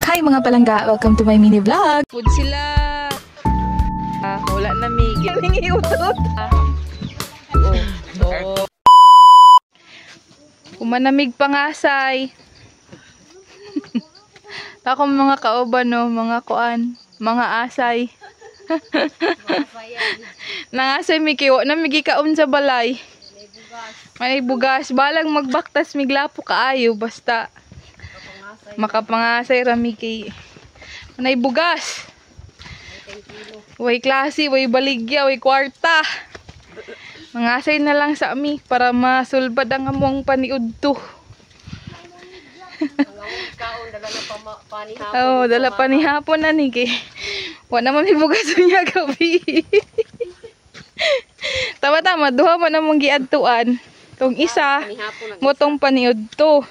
Hi mga palangga! Welcome to my mini vlog! Food sila! Wala na migil. Kumanamig pangasay. Ako mga kauban no, mga kuan, mga asay. Nangasay mikiwa na migikaon sa balay. May bugas, balang magbaktas miglapo kaayo basta makapangasay rami kay may bugas. Way klase, way baligya, way kwarta. Mangasay na lang sa ami para masulbad ang among paniudto. Oh, dala pa ni hapon na ni kay. Wa naman may bugas niya gabi. Tama-tama, duha man namong giadtuan. Tong isa, motong paniudto.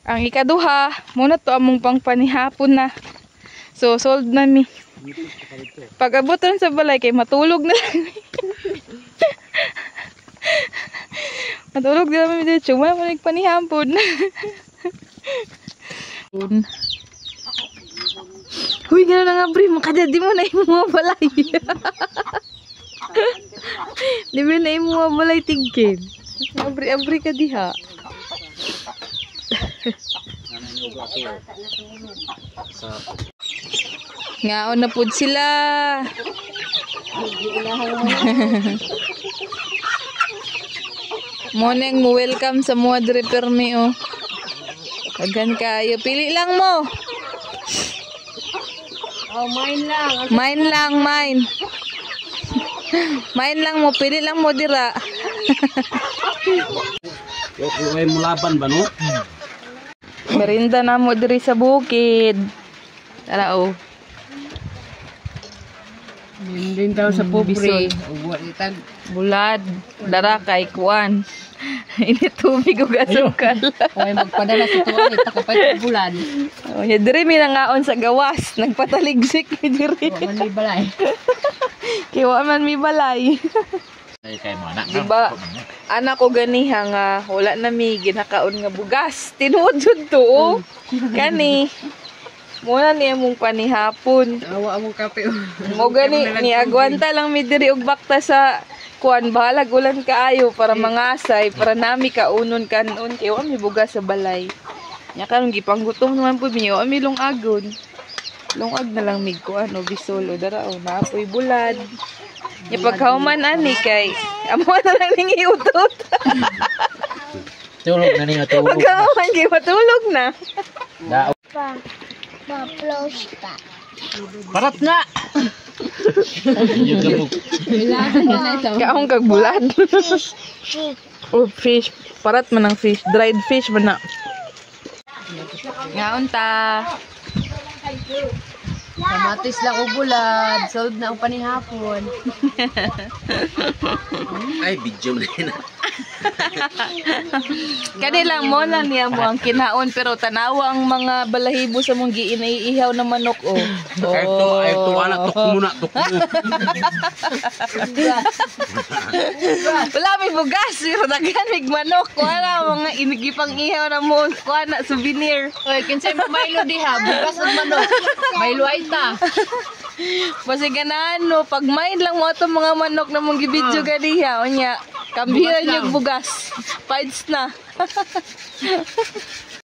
Ang ikaduha, muna to among pang panihapon na. So, sold na mi. Pag abutan sa balay, kay matulog na lang. Matulog na lang mi dito. Muna pa nagpanihapon. Huy, gano'n na nga, Bri. Makadya, di mo na yung mga balay. Di mo na yung mga balay tigkin. Abri ka diha. Ngaon na pud sila. Morning mo welcome sa mga dre permi oh. Aghan kayo, pili lang mo. Oh, mine lang. Mine lang, mine. Mine lang mo, pili lang mo dira. Yo, kuhay mo laban ba, no? Merinda na mo diri sa bukid. Tara, oh. Din daw sa pobre. Bulad. Dara kay kuan. Ini tubig ug asukal. Hoy magpadala sa tuwan ita kapay bulan. Oh, ya diri mi nangaon sa gawas. Nagpataligsik mi diri. Wa man may balay. Kiwa man mi balay. Ay kay mo anak. Diba, anak ko ganiha nga wala na mi ginakaon nga bugas. Tinuod jud to. Oh. Kani. Muna niya mong panihapon. Awa among kape. Mo gani ni agwanta lang mi diri og bakta sa kuan bahalag ulan kaayo para mangasay para nami kaunon kanon kay wa mi bugas sa balay. Nya karon gipanggutom naman pud mi wa mi lungagon. Lungag na lang mig kuan o bisol o dara o naapoy bulad. Nya pagkauman ani kay amo na lang ning iutot. Tulog na niya tulog. Pagkauman kay matulog na. Ma-close ka. Parat na. Yung gamog. Kaong kag bulad. Fish. Oh, fish. Parat man ang fish. Dried fish man na. Ngaon ta. Kamatis lang og bulad, sold na ang panihapon. Ay, video na yun. Kanilang mo lang niya mo ang kinaon pero tanawa ang mga balahibo sa mong giiniihaw na manok oh. Ay to anak tok muna tok mo. Wala may bugas pero daghan mig manok wala mga inigipang ihaw na mo kuana souvenir. Oy, kinsay mo Milo diha, bugas ug manok. Milo ay ta. Basi ganahan no pag main lang mo ato mga manok na mong gibidyo ganiha unya kambihan yung bugas. Pides na.